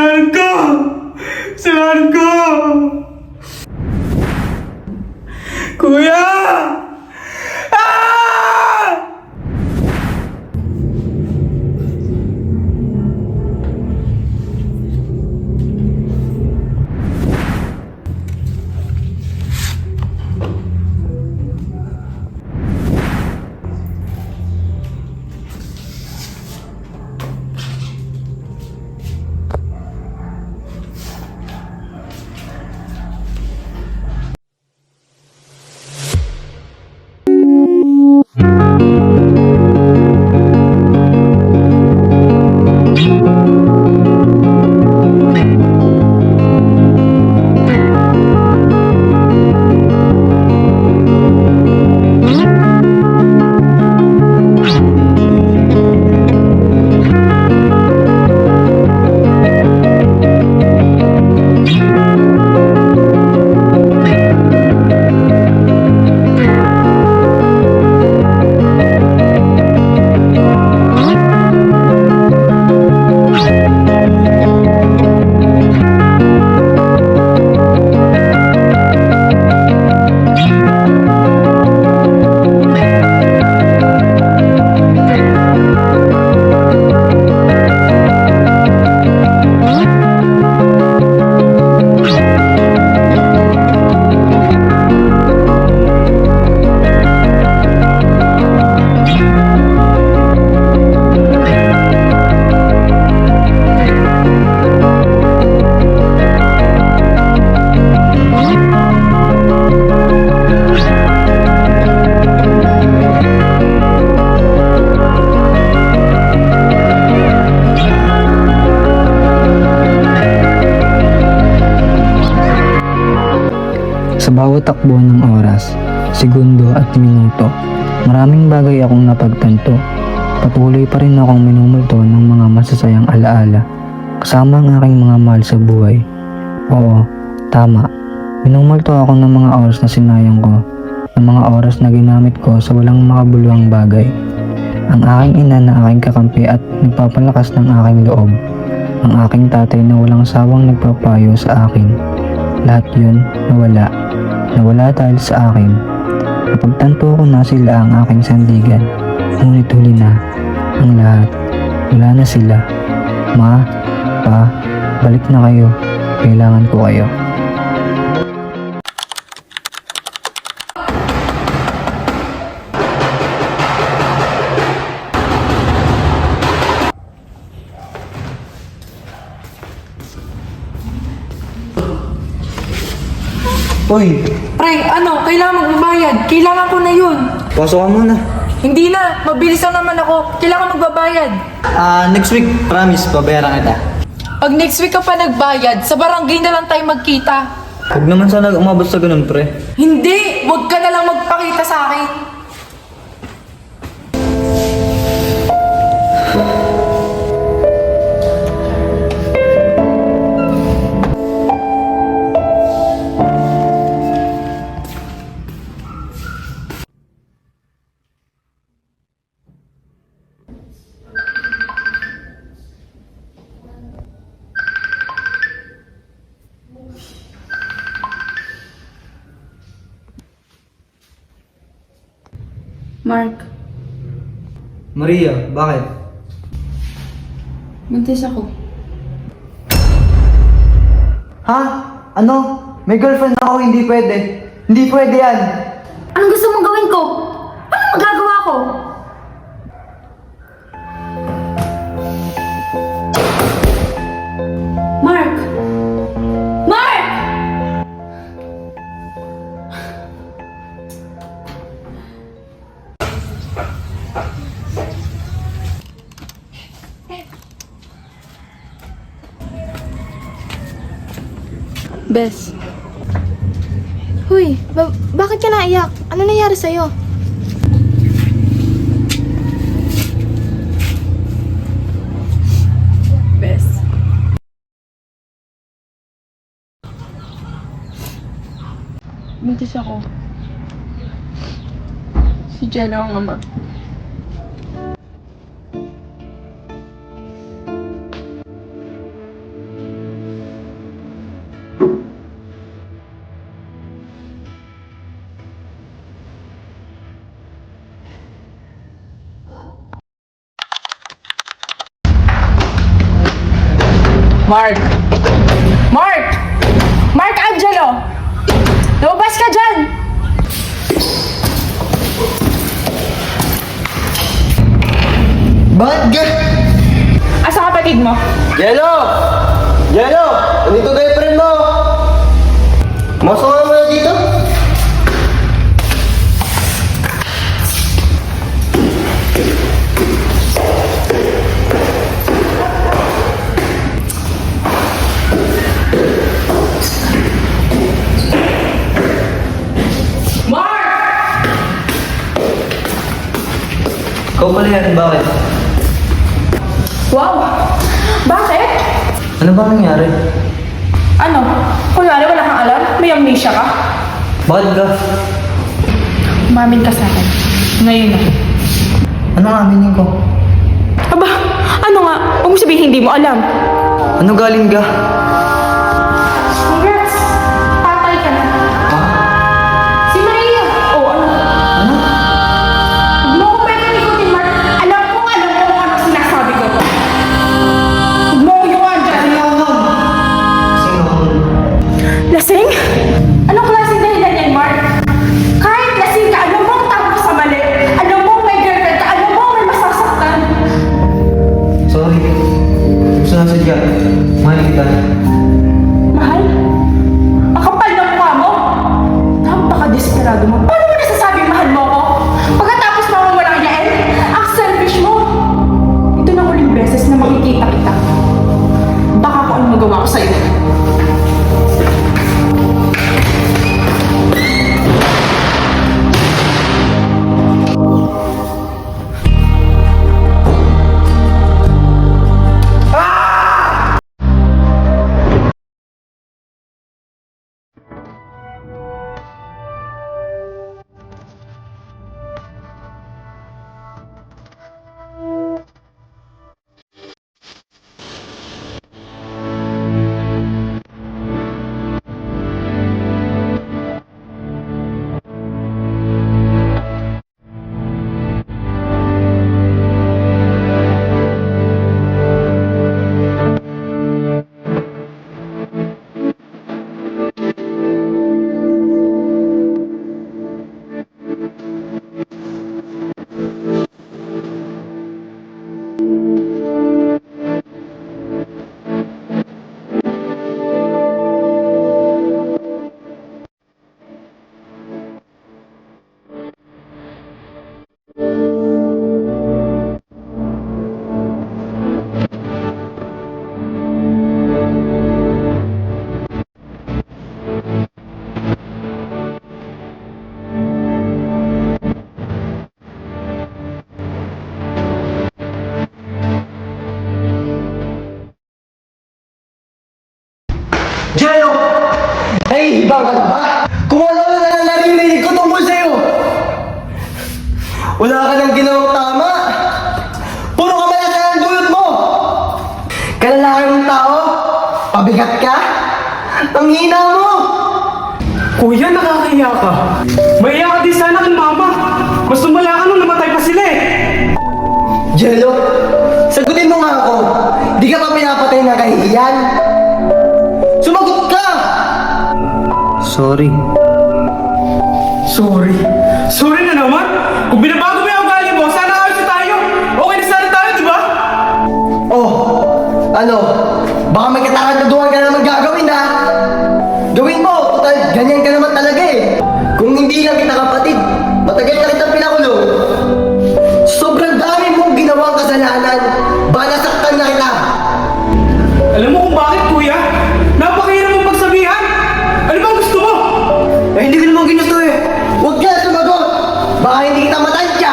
Kasalanan ko! Kasalanan ko! Kuya! Ah! Sa bawat takbo ng oras, segundo at minuto, maraming bagay akong napagtanto. Patuloy pa rin akong minumulto ng mga masasayang alaala, kasama ang aking mga mahal sa buhay. Oo, tama. Minumulto ako ng mga oras na sinayang ko, ng mga oras na ginamit ko sa walang makabuluhang bagay. Ang aking ina na aking kakampi at nagpapalakas ng aking loob. Ang aking tatay na walang sawang nagpapayo sa akin. Lahat yun nawala. Nawala dahil sa akin. Napagtanto ko na sila ang aking sandigan. Ngunit huli na ang lahat. Wala na sila. Ma, pa, balik na kayo. Kailangan ko kayo. Uy, Pre, ano? Kailangan magbabayad. Kailangan ko na yun. pasok ka muna. Hindi na. Mabilis lang naman ako. Kailangan magbabayad. Next week, promise, babayaran kita. Pag next week ka pa nagbayad, sa barangay na lang tayo magkita. Huwag naman sana umabot sa ganun, pre. Hindi! Huwag ka na lang magpakita sa akin. Mark, Maria, bakit? buntis ako. Ha? Ano? May girlfriend ako, hindi pwede. Hindi pwede yan. Anong gusto mong gawin ko? Anong magagawa ko? Mark! Mark! Bes. Huy, bakit ka naiyak? Ano nangyari sa'yo? Bes. Buntis ako. Si Jenna ang ama. Mark! Mark! Mark Angelo! Lumabas ka dyan! Bakit ga? Asa kapatid mo? Jello! Jello! Nandito girlfriend mo! Masok ka muna dito? Mark! Ikaw pala yan, bakit? Wow! Bakit? Ano ba nangyari? Ano? Kunwari wala kang alam? May amnesia ka? Bakit ga? Umamin ka sa akin. Ngayon na. Ano ang aminin ko? Aba, ano nga? Huwag mo sabihin hindi mo alam. Ano galing ga? Congrats! Patay ka na. Si Maria! Oh, ano? Ano? Huwag mo ko pwede ikutin, Mark. Alam mo kung ano sinasabi ko. Huwag mo ko iwan dyan. Lasing? Anong klase dahilan yan, Mark? Kahit lasing ka, alam mo ang tama sa mali. Alam mo may girlfriend ka. Alam mo may masasaktan. Sorry. Gusto na sadya. Mahal kita. Mahal? Ang kapal ng mukha mo. Napaka-desperado mo. Paano mo nasasabing mahal mo ako? Pagkatapos mo akong walang yain, ang selfish mo. Ito na uling beses na makikita kita. Baka kung ano magawa ko sa'yo. Jello! Ay, ibang ka na ba? Kung ano na lang narinig ko tungkol sa'yo! Wala ka nang ginawang tama! Puro ka malasan ang dulot mo! Kalalaki mong tao? Pabigat ka? Ang hina mo! Kuya, nakakahiya ka. Maiya ka din sana kay mama. Mas tumala ka nung namatay pa sila eh. Jello, sagutin mo nga ako. Di ka pa pinapatay ng kahihiyan? Sumagot ka! Sorry. Sorry. Sorry na naman. Kung binabago mo yung ugali mo, sana ayos na tayo. Okay na sana tayo, di ba? Oh, ano? Baka may katakaduduhan ka naman gagawin ha? Gawin mo, total, ganyan ka naman talaga eh. Kung hindi lang kita kapatid, matagal na kitang pinakulong. Sobrang dami mong ginawang kasalanan, baka nasaktan na kita. Alam mo kung bakit, kuya? Napakahirap mong pagsabihan. Ano bang gusto mo? Eh, hindi ko naman ginusto eh. Huwag ka na sumagot, baka hindi kita matansya.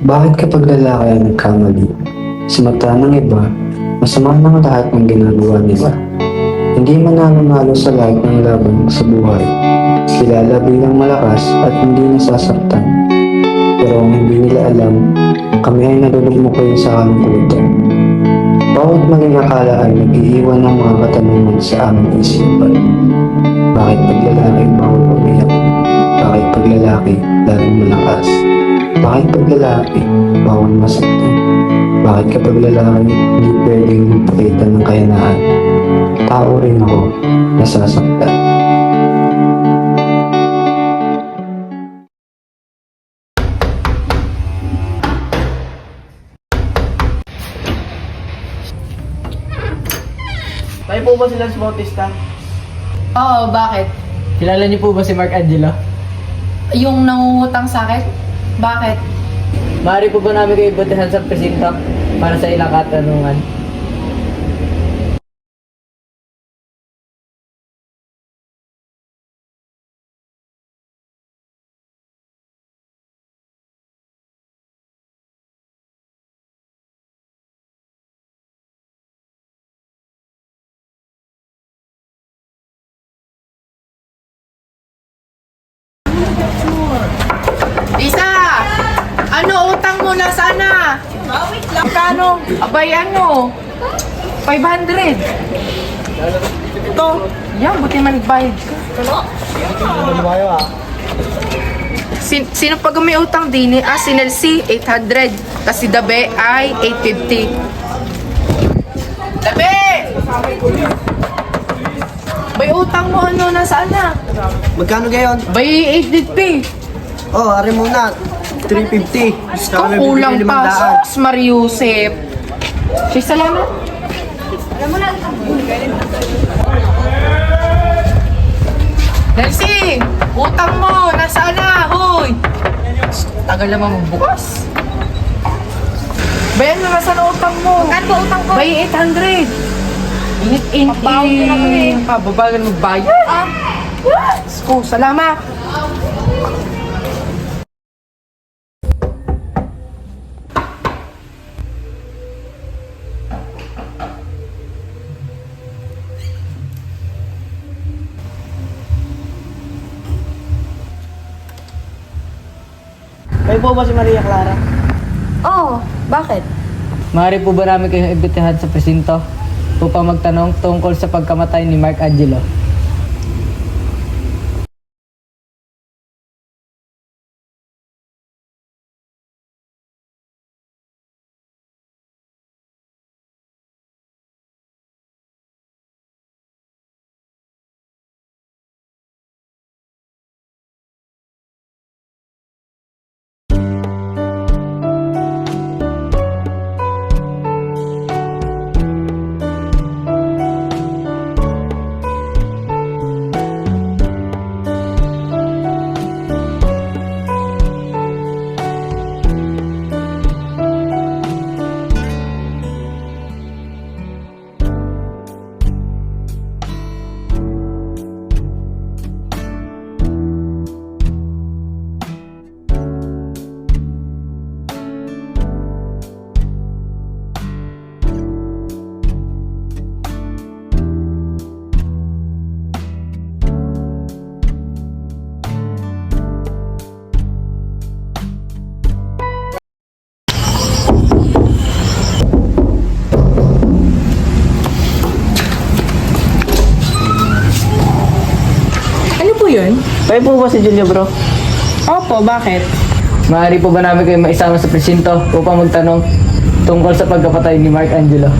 Bakit kapag lalaki ang nagkamali, sa mata ng iba, masama ng lahat ng ginagawa nila? Hindi manalo-nalo sa lahat ng laban sa buhay. Kilala bilang malakas at hindi nasasaktan. Pero ang hindi nila alam, kami ay nalulugmok kayo sa kalungkutan. Bawat maling akala ay nag-iiwan ng mga katanungan sa aming isipan. Bakit pag lalaki bawal umiyak? Bakit pag lalaki lalong malakas? Bakit pag lalaki bawal masaktan? Bakit kapag lalaki hindi pwedeng magpakita ng kayanaan? Tao rin ako, nasasaktan. Tayo po ba si Lance Bautista? Oo, bakit? Kilala niyo po ba si Mark Angelo? Yung nangungutang sa akin? Bakit? Maaari po ba namin kayo ibutihan sa presinto para sa ilang katanungan? Lisa! Ano utang mo na sana? Kano? Abay ano? 500. Ito. Yan, buti man nagbayad ka. Sino pag may utang din? Si Nelsie, 800. Kasi Dabe ay 850. Dabe! Bay utang mo ano na sana? Magkano gayon? Bay 850. Oh, ari muna. 350. Ito kulang pa. Sus, Mariusep. Siya, salamat. Nancy! Utang mo! Nasaan na? Hoy! Tagal naman magbukas. Bayan mo, nasaan ang utang mo? Ano ba utang ko? Bay 800. Init-init. Pabawi na to eh. Pababagal magbayad. Sko, salamat. Kayo po ba si Maria Clara? Oo, bakit? Maaari po ba namin kayong ibutihan sa presinto upang magtanong tungkol sa pagkamatay ni Mark Angelo? Ano po yun? Kayo po ba si Julio bro? Opo, bakit? Maaari po ba namin kayo maisama sa presinto upang magtanong tungkol sa pagkapatay ni Mark Angelo?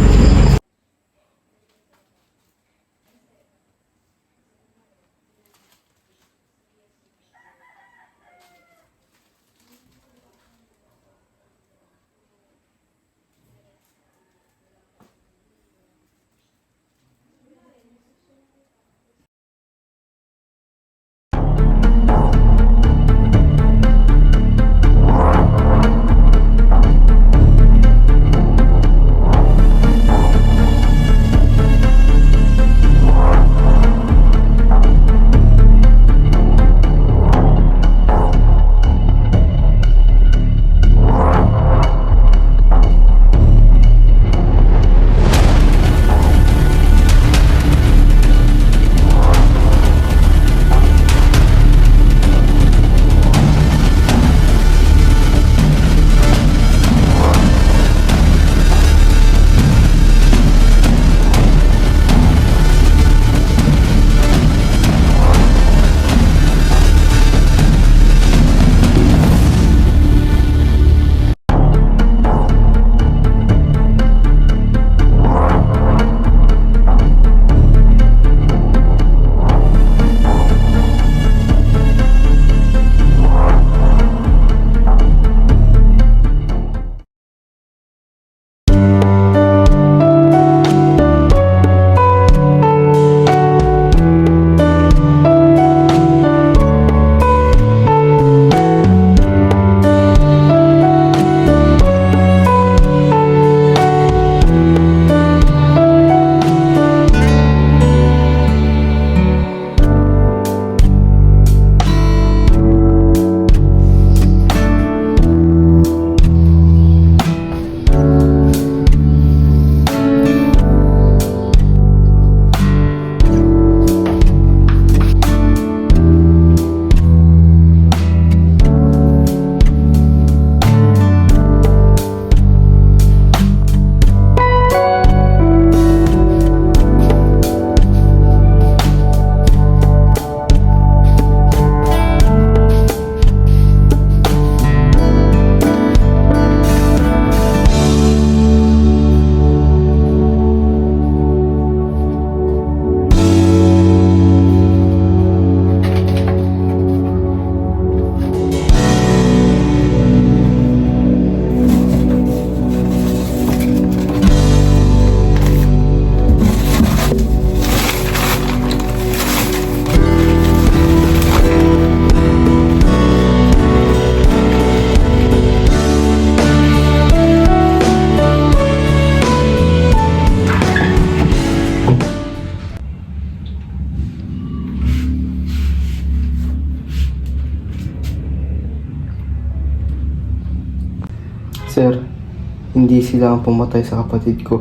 hindi sila ang pumatay sa kapatid ko.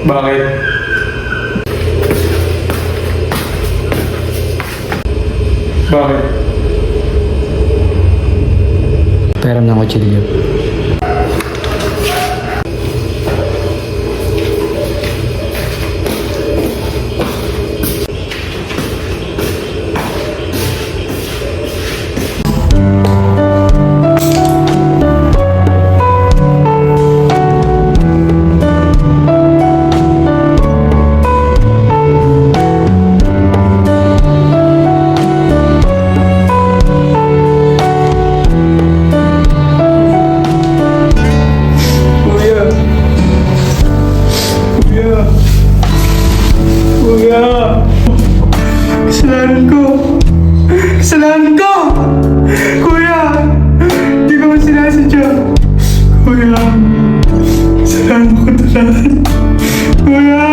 Bakit? Bakit? Pera ng kutsilyo. Kasalanan ko! Kasalanan ko! Kuya! Hindi ko man sinasadya. Kuya! Kasalanan ko talaga. Kuya!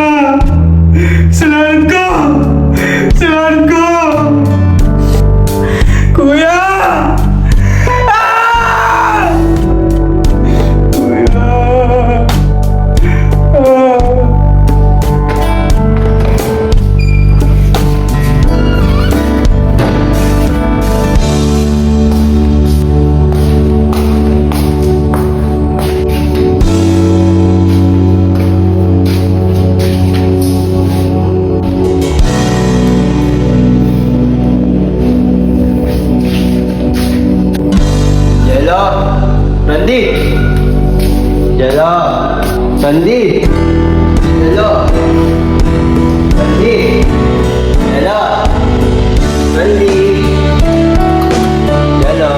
Kasalanan ko! Kasalanan ko! Kuya! Ah! Kuya! Ah! Jello! Randy! Jello! Randy! Jello! Randy! Jello! Randy! Jello!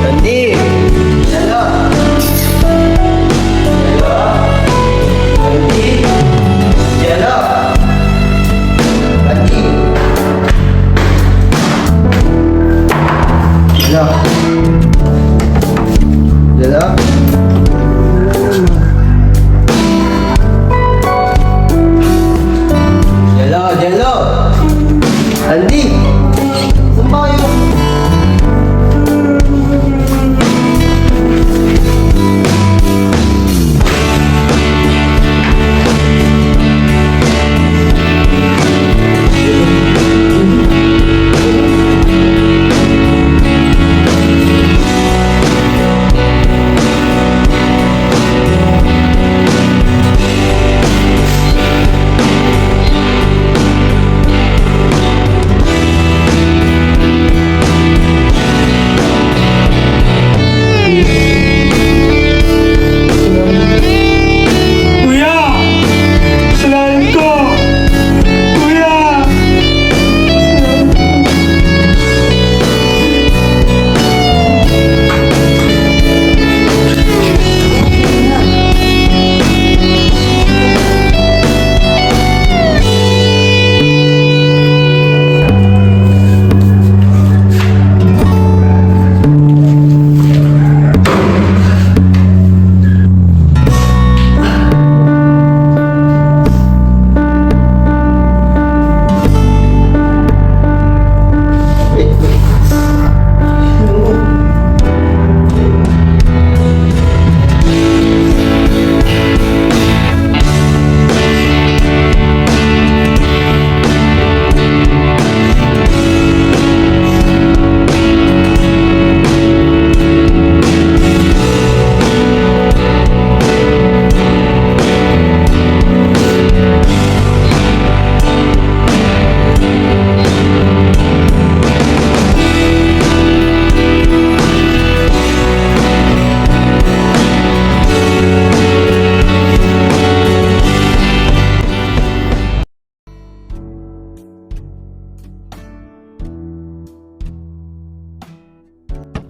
Randy! Jello! Jello! Randy! Jello! Randy! Jello! Jello? Jello, Jello! Andy! Saan ba kayo?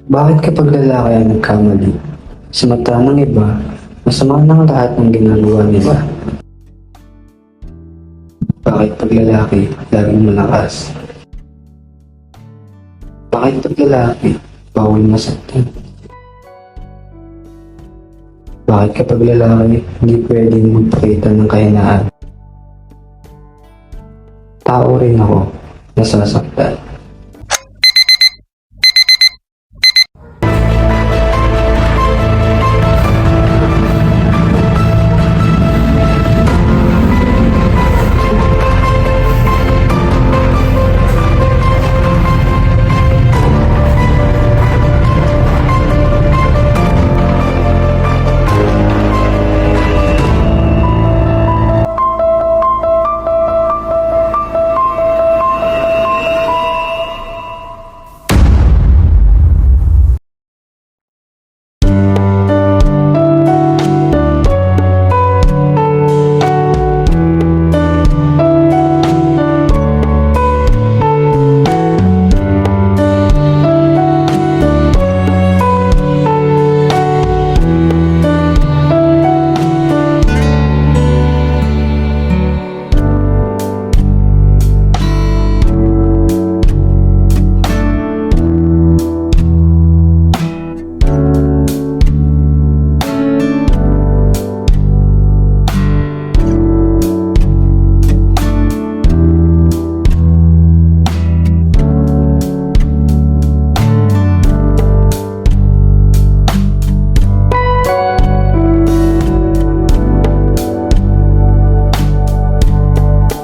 Bakit kapag lalaki ang nagkamali, sa mata ng iba, masama ng lahat ng ginagawa nila? Bakit pag lalaki, laging malakas? Bakit pag lalaki, bawal masaktan? Bakit kapag lalaki, hindi pwedeng magpakita ng kahinaan? Tao rin ako, nasasaktan.